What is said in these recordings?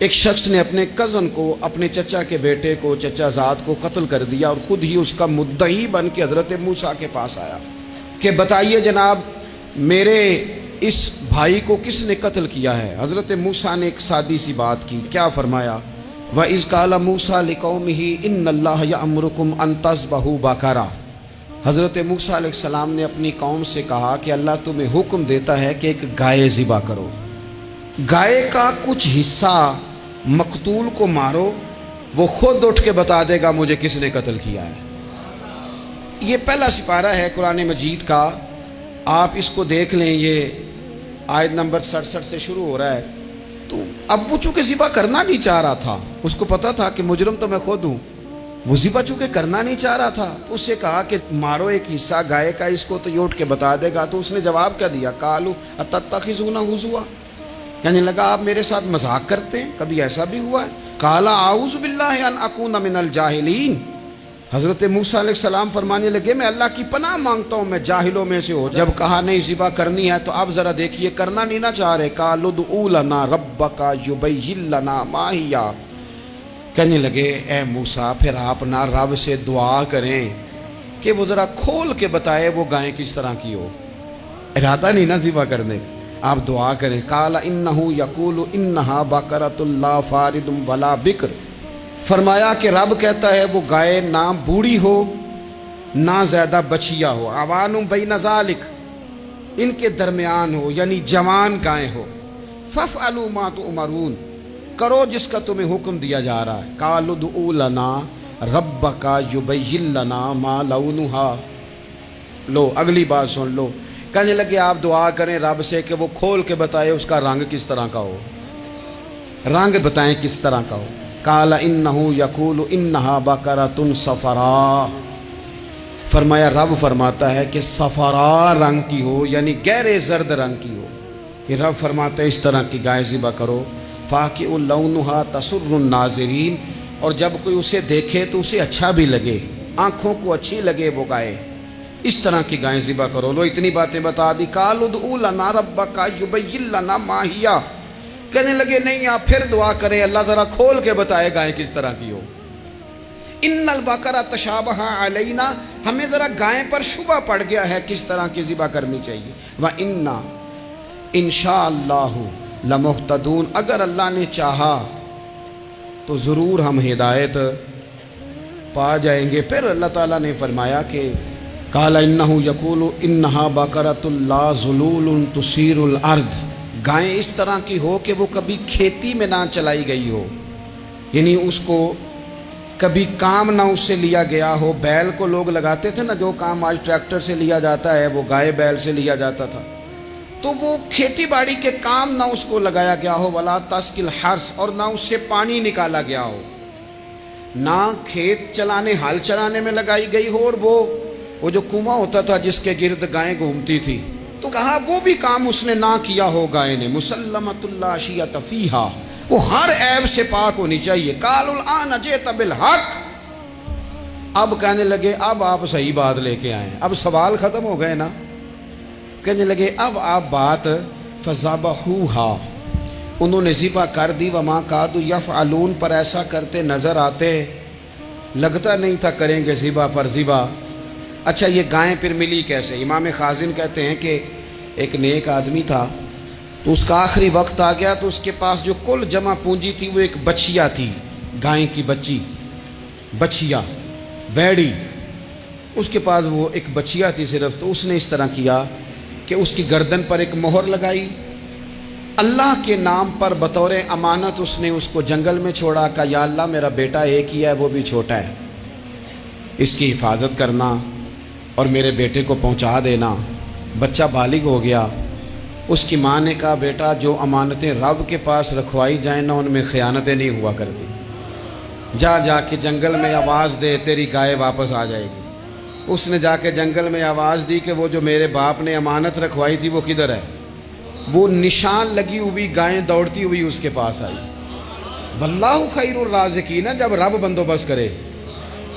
ایک شخص نے اپنے کزن کو، اپنے چچا کے بیٹے کو، چچا زاد کو قتل کر دیا، اور خود ہی اس کا مدعی بن کے حضرت موسیٰ کے پاس آیا کہ بتائیے جناب میرے اس بھائی کو کس نے قتل کیا ہے؟ حضرت موسیٰ نے ایک سادی سی بات کی، کیا فرمایا؟ وَإِذْ قَالَ مُوسَىٰ لِقَوْمِهِ إِنَّ اللَّهَ يَأْمُرُكُمْ أَن تَذْبَحُوا بَقَرَةً۔ حضرت موسیٰ علیہ السلام نے اپنی قوم سے کہا کہ اللہ تمہیں حکم دیتا ہے کہ ایک گائے ذبح کرو، گائے کا کچھ حصہ مقتول کو مارو، وہ خود اٹھ کے بتا دے گا مجھے کس نے قتل کیا ہے۔ یہ پہلا سپارہ ہے قرآن مجید کا، آپ اس کو دیکھ لیں، یہ آیت نمبر 67 سے شروع ہو رہا ہے۔ تو اب وہ چونکہ ذبح کرنا نہیں چاہ رہا تھا، اس کو پتا تھا کہ مجرم تو میں خود ہوں، وہ ذبح چونکہ کرنا نہیں چاہ رہا تھا، تو اس سے کہا کہ مارو ایک حصہ گائے کا، اس کو تو یہ اٹھ کے بتا دے گا۔ تو اس نے جواب کیا دیا؟ قالوا اتتخذون ہزوا، کہنے لگا آپ میرے ساتھ مذاق کرتے ہیں، کبھی ایسا بھی ہوا ہے؟ قال اعوذ باللہ ان اکون من الجاہلین۔ حضرت موسیٰ علیہ السلام فرمانے لگے میں اللہ کی پناہ مانگتا ہوں میں جاہلوں میں سے ہو۔ جب کہا نہیں ذبح کرنی ہے تو اب ذرا دیکھیے کرنا نہیں نہ چاہ رہے۔ قالوا ادع لنا ربک یبین لنا ما ہی، کہنے لگے اے موسیٰ پھر آپ نہ رب سے دعا کریں کہ وہ ذرا کھول کے بتائے وہ گائیں کس طرح کی ہو، ارادہ نہیں نہ ذبح کرنے، آپ دعا کریں۔ قال انہ یقول انہا بقرۃ لا فارض ولا بکر، فرمایا کہ رب کہتا ہے وہ گائے نہ بوڑھی ہو نہ زیادہ بچیا ہو، عوان بین ذالک، ان کے درمیان ہو، یعنی جوان گائے ہو۔ فافعلوا ما تؤمرون، کرو جس کا تمہیں حکم دیا جا رہا ہے۔ قالوا ادع لنا ربک یبین لنا ما لونھا، لو اگلی بات سن لو، کہنے لگے آپ دعا کریں رب سے کہ وہ کھول کے بتائے اس کا رنگ کس طرح کا ہو، رنگ بتائیں کس طرح کا ہو۔ قال انہ یقول انہا بقرۃ صفراء، فرمایا رب فرماتا ہے کہ صفراء رنگ کی ہو، یعنی گہرے زرد رنگ کی ہو۔ کہ رب فرماتا ہے اس طرح کی گائے ذبح کرو۔ فاقع لونھا تسر الناظرین، اور جب کوئی اسے دیکھے تو اسے اچھا بھی لگے، آنکھوں کو اچھی لگے وہ گائے، اس طرح کی گائیں ذبح کرو۔ لو اتنی باتیں بتا دی۔ قالوا ادع لنا ربک یبین لنا ما ہی، کہنے لگے نہیں آپ پھر دعا کریں اللہ ذرا کھول کے بتائے گائیں کس طرح کی ہو۔ ان البقرہ تشابہ علینا، ہمیں ذرا گائیں پر شبہ پڑ گیا ہے کس طرح کی ذبح کرنی چاہیے۔ وَإِنَّا انشاءاللہ لمہتدون، اگر اللہ نے چاہا تو ضرور ہم ہدایت پا جائیں گے۔ پھر اللہ تعالیٰ نے فرمایا کہ قال انہ یقول انہا بقرۃ لا ذلول تثیر الارض، گائیں اس طرح کی ہو کہ وہ کبھی کھیتی میں نہ چلائی گئی ہو، یعنی اس کو کبھی کام نہ اس سے لیا گیا ہو۔ بیل کو لوگ لگاتے تھے نا، جو کام آج ٹریکٹر سے لیا جاتا ہے وہ گائے بیل سے لیا جاتا تھا، تو وہ کھیتی باڑی کے کام نہ اس کو لگایا گیا ہو۔ ولا تسقی الحرث، اور نہ اس سے پانی نکالا گیا ہو، نہ کھیت چلانے ہل چلانے میں لگائی گئی ہو، اور وہ جو کنواں ہوتا تھا جس کے گرد گائیں گھومتی تھی، تو کہا وہ بھی کام اس نے نہ کیا ہو گائے نے۔ مسلمۃ لا شیۃ فیہا، وہ ہر عیب سے پاک ہونی چاہیے۔ قالوا الآن جئت بالحق، اب کہنے لگے اب آپ صحیح بات لے کے آئیں، اب سوال ختم ہو گئے نا، کہنے لگے اب آپ بات فذبحوہا، انہوں نے ذبح کر دی۔ وما کادوا یفعلون، پر ایسا کرتے نظر آتے، لگتا نہیں تھا کریں گے ذبح پر ذبح۔ اچھا یہ گائیں پھر ملی کیسے؟ امام خازن کہتے ہیں کہ ایک نیک آدمی تھا، تو اس کا آخری وقت آ گیا، تو اس کے پاس جو کل جمع پونجی تھی وہ ایک بچیا تھی، گائیں کی بچی، بچیا ویڑی، اس کے پاس وہ ایک بچیا تھی صرف۔ تو اس نے اس طرح کیا کہ اس کی گردن پر ایک مہر لگائی، اللہ کے نام پر بطور امانت اس نے اس کو جنگل میں چھوڑا، کہا یا اللہ میرا بیٹا ایک ہی ہے وہ بھی چھوٹا ہے، اس کی حفاظت کرنا اور میرے بیٹے کو پہنچا دینا۔ بچہ بالغ ہو گیا، اس کی ماں نے کہا بیٹا جو امانتیں رب کے پاس رکھوائی جائیں نا ان میں خیانتیں نہیں ہوا کرتی، جا کے جنگل میں آواز دے تیری گائے واپس آ جائے گی۔ اس نے جا کے جنگل میں آواز دی کہ وہ جو میرے باپ نے امانت رکھوائی تھی وہ کدھر ہے؟ وہ نشان لگی ہوئی گائیں دوڑتی ہوئی اس کے پاس آئی۔ واللہ خیر الرازقین، جب رب بندوبست کرے،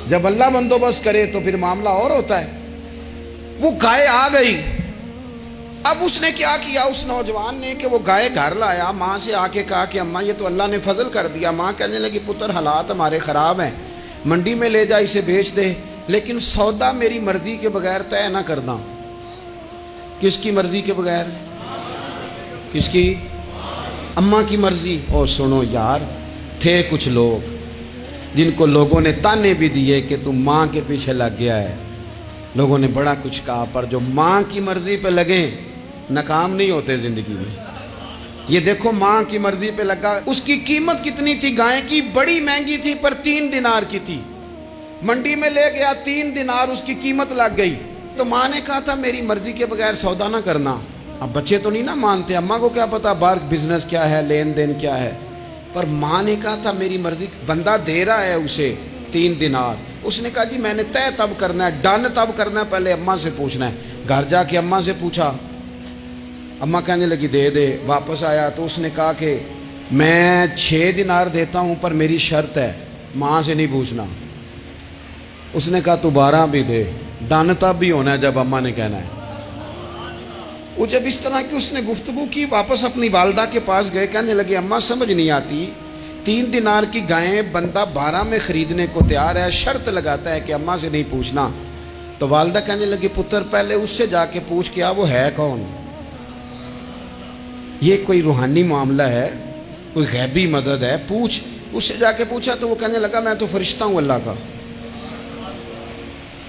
جب اللہ بندوبست کرے تو پھر معاملہ اور ہوتا ہے۔ وہ گائے آ گئی، اب اس نے کیا کیا اس نوجوان نے کہ وہ گائے گھر لایا، ماں سے آ کے کہا کہ اماں یہ تو اللہ نے فضل کر دیا۔ ماں کہنے لگی پتر حالات ہمارے خراب ہیں، منڈی میں لے جا اسے بیچ دے، لیکن سودا میری مرضی کے بغیر طے نہ کرنا۔ کس کی مرضی کے بغیر؟ کس کی؟ اماں کی مرضی۔ اور سنو یار، تھے کچھ لوگ جن کو لوگوں نے تانے بھی دیے کہ تم ماں کے پیچھے لگ گیا ہے، لوگوں نے بڑا کچھ کہا، پر جو ماں کی مرضی پہ لگیں ناکام نہیں ہوتے زندگی میں۔ یہ دیکھو ماں کی مرضی پہ لگا، اس کی قیمت کتنی تھی گائے کی؟ بڑی مہنگی تھی، پر 3 دینار کی تھی۔ منڈی میں لے گیا، 3 دینار اس کی قیمت لگ گئی۔ تو ماں نے کہا تھا میری مرضی کے بغیر سودا نہ کرنا۔ اب بچے تو نہیں نہ مانتے، اماں کو کیا پتا باہر بزنس کیا ہے، لین دین کیا ہے، پر ماں نے کہا تھا میری مرضی۔ بندہ دے رہا ہے اسے 3 دینار، اس نے کہا جی میں نے طے تب کرنا ہے، ڈن تب کرنا ہے، پہلے اماں سے پوچھنا ہے۔ گھر جا کے اماں سے پوچھا، اماں کہنے لگی دے دے۔ واپس آیا تو اس نے کہا کہ میں 6 دینار دیتا ہوں پر میری شرط ہے، ماں سے نہیں پوچھنا۔ اس نے کہا تو 12 بھی دے، ڈن تب بھی ہونا ہے جب اماں نے کہنا ہے۔ وہ جب اس طرح کی اس نے گفتگو کی، واپس اپنی والدہ کے پاس گئے، کہنے لگے اماں سمجھ نہیں آتی، 3 دینار کی گائیں بندہ 12 میں خریدنے کو تیار ہے، شرط لگاتا ہے کہ اماں سے نہیں پوچھنا۔ تو والدہ کہنے لگی پتر پہلے اس سے جا کے پوچھ کیا وہ ہے کون؟ یہ کوئی روحانی معاملہ ہے، کوئی غیبی مدد ہے، پوچھ۔ اس سے جا کے پوچھا تو وہ کہنے لگا میں تو فرشتہ ہوں اللہ کا،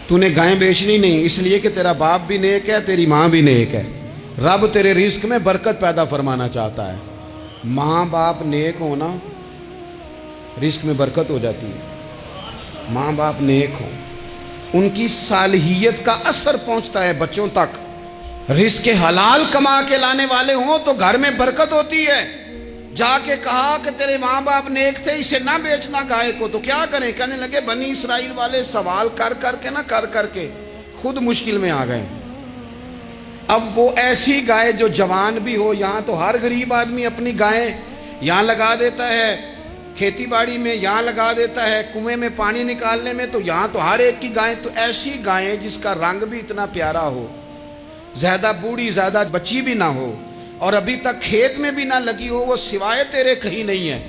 تو نے گائیں بیچنی نہیں، اس لیے کہ تیرا باپ بھی نیک ہے، تیری ماں بھی نیک ہے، رب تیرے رزق میں برکت پیدا فرمانا چاہتا ہے۔ ماں باپ نیک ہونا رزق میں برکت ہو جاتی ہے۔ ماں باپ نیک ہوں، ان کی صالحیت کا اثر پہنچتا ہے بچوں تک۔ رزق حلال کما کے لانے والے ہوں تو گھر میں برکت ہوتی ہے۔ جا کے کہا کہ تیرے ماں باپ نیک تھے، اسے نہ بیچنا گائے کو، تو کیا کریں؟ کہنے لگے بنی اسرائیل والے سوال کر کر کے خود مشکل میں آ گئے۔ اب وہ ایسی گائے جو جوان بھی ہو، یہاں تو ہر غریب آدمی اپنی گائیں یہاں لگا دیتا ہے، کھیتی باڑی میں یہاں لگا دیتا ہے، کنویں میں پانی نکالنے میں، تو یہاں تو ہر ایک کی گائیں، تو ایسی گائیں جس کا رنگ بھی اتنا پیارا ہو، زیادہ بوڑھی زیادہ بچی بھی نہ ہو، اور ابھی تک کھیت میں بھی نہ لگی ہو، وہ سوائے تیرے کہیں نہیں ہے۔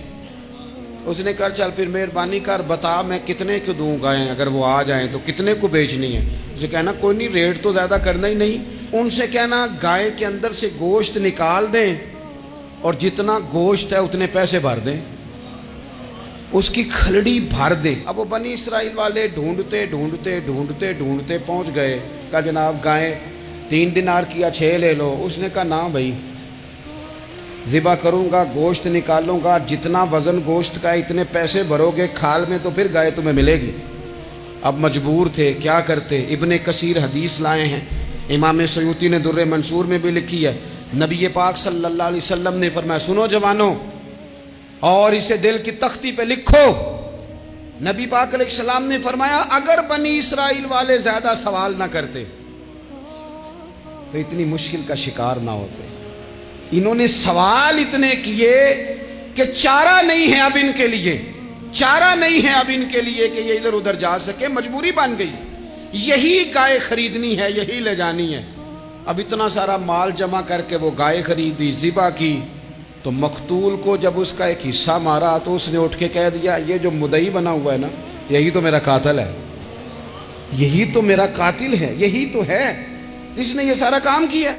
اس نے کہا چل پھر مہربانی کر بتا میں کتنے کو دوں گائیں، اگر وہ آ جائیں تو کتنے کو بیچنی ہے؟ اسے کہنا کوئی نہیں، ریٹ تو زیادہ کرنا ہی نہیں، ان سے کہنا گائے کے اندر سے گوشت نکال دیں اور جتنا گوشت ہے اتنے پیسے بھر دیں، اس کی کھلڑی بھر دیں۔ اب وہ بنی اسرائیل والے ڈھونڈتے پہنچ گئے، کہا جناب گائیں 3 دینار کیا 6 لے لو۔ اس نے کہا نہ بھائی، ذبح کروں گا، گوشت نکالوں گا، جتنا وزن گوشت کا اتنے پیسے بھرو گے کھال میں تو پھر گائے تمہیں ملے گی۔ اب مجبور تھے، کیا کرتے؟ ابن کثیر حدیث لائے ہیں، امام سیوطی نے در منصور میں بھی لکھی ہے، نبی پاک صلی اللہ علیہ وسلم نے فرمایا سنو جوانوں، اور اسے دل کی تختی پہ لکھو، نبی پاک علیہ السلام نے فرمایا اگر بنی اسرائیل والے زیادہ سوال نہ کرتے تو اتنی مشکل کا شکار نہ ہوتے۔ انہوں نے سوال اتنے کیے کہ چارہ نہیں ہے اب ان کے لیے، چارہ نہیں ہے اب ان کے لیے کہ یہ ادھر ادھر جا سکے، مجبوری بن گئی، یہی گائے خریدنی ہے، یہی لے جانی ہے۔ اب اتنا سارا مال جمع کر کے وہ گائے خریدی، ذبح کی، تو مقتول کو جب اس کا ایک حصہ مارا تو اس نے اٹھ کے کہہ دیا یہ جو مدعی بنا ہوا ہے نا، یہی تو میرا قاتل ہے، یہی تو میرا قاتل ہے، یہی تو ہے جس نے یہ سارا کام کیا۔